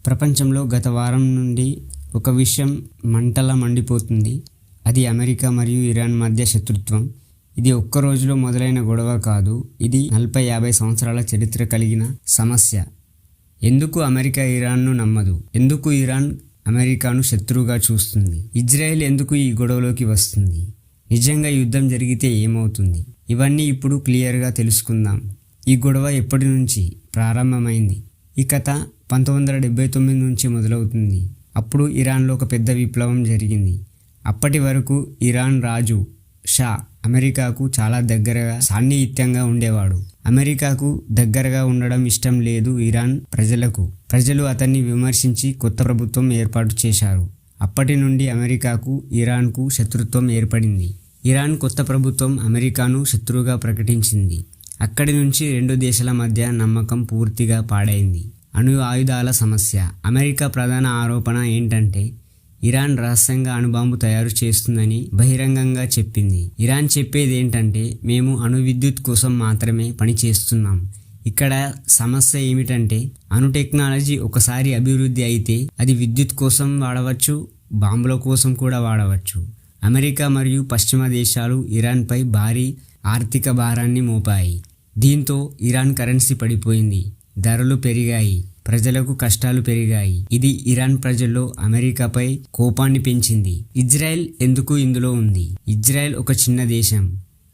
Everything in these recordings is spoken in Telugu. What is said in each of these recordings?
ప్రపంచంలో గత వారం నుండి ఒక విషయం మంటలా మండిపోతుంది. అది అమెరికా మరియు ఇరాన్ మధ్య శత్రుత్వం. ఇది ఒక్క రోజులో మొదలైన గొడవ కాదు. ఇది 40-50 సంవత్సరాల చరిత్ర కలిగిన సమస్య. ఎందుకు అమెరికా ఇరాన్ను నమ్మదు? ఎందుకు ఇరాన్ అమెరికాను శత్రువుగా చూస్తుంది? ఇజ్రాయెల్ ఎందుకు ఈ గొడవలోకి వస్తుంది? నిజంగా యుద్ధం జరిగితే ఏమవుతుంది? ఇవన్నీ ఇప్పుడు క్లియర్గా తెలుసుకుందాం. ఈ గొడవ ఎప్పటి నుంచి ప్రారంభమైంది? ఈ కథ 1979 నుంచి మొదలవుతుంది. అప్పుడు ఇరాన్లో ఒక పెద్ద విప్లవం జరిగింది. అప్పటి వరకు ఇరాన్ రాజు షా అమెరికాకు చాలా దగ్గరగా సాన్నిహిత్యంగా ఉండేవాడు. అమెరికాకు దగ్గరగా ఉండడం ఇష్టం లేదు ఇరాన్ ప్రజలకు. ప్రజలు అతన్ని విమర్శించి కొత్త ప్రభుత్వం ఏర్పాటు చేశారు. అప్పటి నుండి అమెరికాకు ఇరాన్కు శత్రుత్వం ఏర్పడింది. ఇరాన్ కొత్త ప్రభుత్వం అమెరికాను శత్రువుగా ప్రకటించింది. అక్కడి నుంచి రెండు దేశాల మధ్య నమ్మకం పూర్తిగా పాడైంది. అణు ఆయుధాల సమస్య. అమెరికా ప్రధాన ఆరోపణ ఏంటంటే ఇరాన్ రహస్యంగా అణుబాంబు తయారు చేస్తుందని బహిరంగంగా చెప్పింది. ఇరాన్ చెప్పేది ఏంటంటే మేము అణు విద్యుత్ కోసం మాత్రమే పనిచేస్తున్నాం. ఇక్కడ సమస్య ఏమిటంటే అణు టెక్నాలజీ ఒకసారి అభివృద్ధి అయితే అది విద్యుత్ కోసం వాడవచ్చు, బాంబుల కోసం కూడా వాడవచ్చు. అమెరికా మరియు పశ్చిమ దేశాలు ఇరాన్పై భారీ ఆర్థిక భారాన్ని మోపాయి. దీంతో ఇరాన్ కరెన్సీ పడిపోయింది, ధరలు పెరిగాయి, ప్రజలకు కష్టాలు పెరిగాయి. ఇది ఇరాన్ ప్రజల్లో అమెరికాపై కోపాన్ని పెంచింది. ఇజ్రాయెల్ ఎందుకు ఇందులో ఉంది? ఇజ్రాయెల్ ఒక చిన్న దేశం,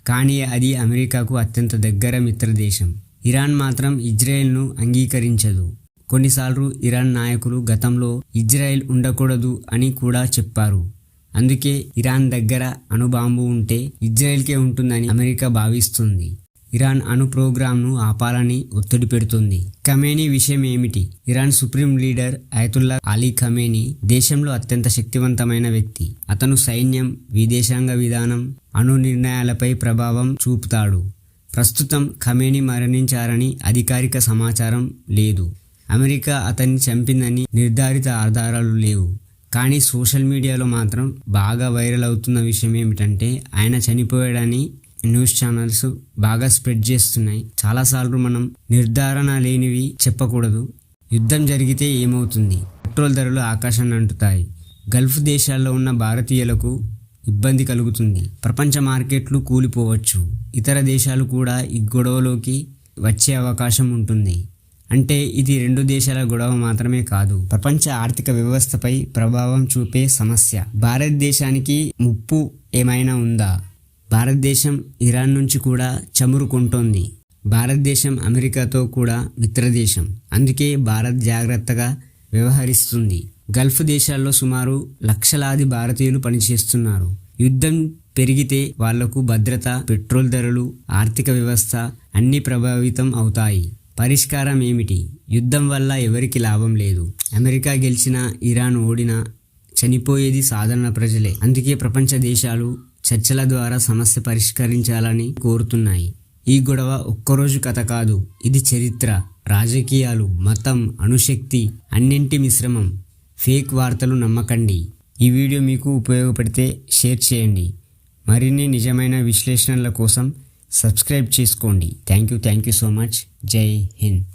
కానీ అది అమెరికాకు అత్యంత దగ్గర మిత్ర దేశం. ఇరాన్ మాత్రం ఇజ్రాయెల్ను అంగీకరించదు. కొన్నిసార్లు ఇరాన్ నాయకులు గతంలో ఇజ్రాయెల్ ఉండకూడదు అని కూడా చెప్పారు. అందుకే ఇరాన్ దగ్గర అణుబాంబు ఉంటే ఇజ్రాయెల్కే ఉంటుందని అమెరికా భావిస్తుంది. ఇరాన్ అణు ప్రోగ్రాంను ఆపాలని ఒత్తిడి పెడుతుంది. ఖమేనీ విషయం ఏమిటి? Iran supreme leader Ayatollah Ali Khamenei దేశంలో అత్యంత శక్తివంతమైన వ్యక్తి. అతను సైన్యం, విదేశాంగ విధానం, అణు నిర్ణయాలపై ప్రభావం చూపుతాడు. ప్రస్తుతం ఖమేనీ మరణించారని అధికారిక సమాచారం లేదు. అమెరికా అతన్ని చంపిందని నిర్ధారిత ఆధారాలు లేవు. కానీ సోషల్ మీడియాలో మాత్రం బాగా వైరల్ అవుతున్న విషయం ఏమిటంటే ఆయన చనిపోయాడని న్యూస్ ఛానల్స్ బాగా స్ప్రెడ్ చేస్తున్నాయి. చాలాసార్లు మనం నిర్ధారణ లేనివి చెప్పకూడదు. యుద్ధం జరిగితే ఏమవుతుంది? పెట్రోల్ ధరలు ఆకాశాన్ని అంటుతాయి. గల్ఫ్ దేశాల్లో ఉన్న భారతీయులకు ఇబ్బంది కలుగుతుంది. ప్రపంచ మార్కెట్లు కూలిపోవచ్చు. ఇతర దేశాలు కూడా ఈ గొడవలోకి వచ్చే అవకాశం ఉంటుంది. అంటే ఇది రెండు దేశాల గొడవ మాత్రమే కాదు, ప్రపంచ ఆర్థిక వ్యవస్థపై ప్రభావం చూపే సమస్య. భారతదేశానికి ముప్పు ఏమైనా ఉందా? భారతదేశం ఇరాన్ నుంచి కూడా చమురు కొంటోంది. భారతదేశం అమెరికాతో కూడా మిత్రదేశం. అందుకే భారత్ జాగ్రత్తగా వ్యవహరిస్తుంది. గల్ఫ్ దేశాల్లో సుమారు లక్షలాది భారతీయులు పనిచేస్తున్నారు. యుద్ధం పెరిగితే వాళ్లకు భద్రత, పెట్రోల్ ధరలు, ఆర్థిక వ్యవస్థ అన్నీ ప్రభావితం అవుతాయి. పరిష్కారం ఏమిటి? యుద్ధం వల్ల ఎవరికి లాభం లేదు. అమెరికా గెలిచినా, ఇరాన్ ఓడినా చనిపోయేది సాధారణ ప్రజలే. అందుకే ప్రపంచ దేశాలు చర్చల ద్వారా సమస్య పరిష్కరించాలని కోరుతున్నాయి. ఈ గొడవ ఒక్కరోజు కథ కాదు. ఇది చరిత్ర, రాజకీయాలు, మతం, అణుశక్తి అన్నింటి మిశ్రమం. ఫేక్ వార్తలు నమ్మకండి. ఈ వీడియో మీకు ఉపయోగపడితే షేర్ చేయండి. మరిన్ని నిజమైన విశ్లేషణల కోసం సబ్స్క్రైబ్ చేసుకోండి. Thank you so much. జై హింద్.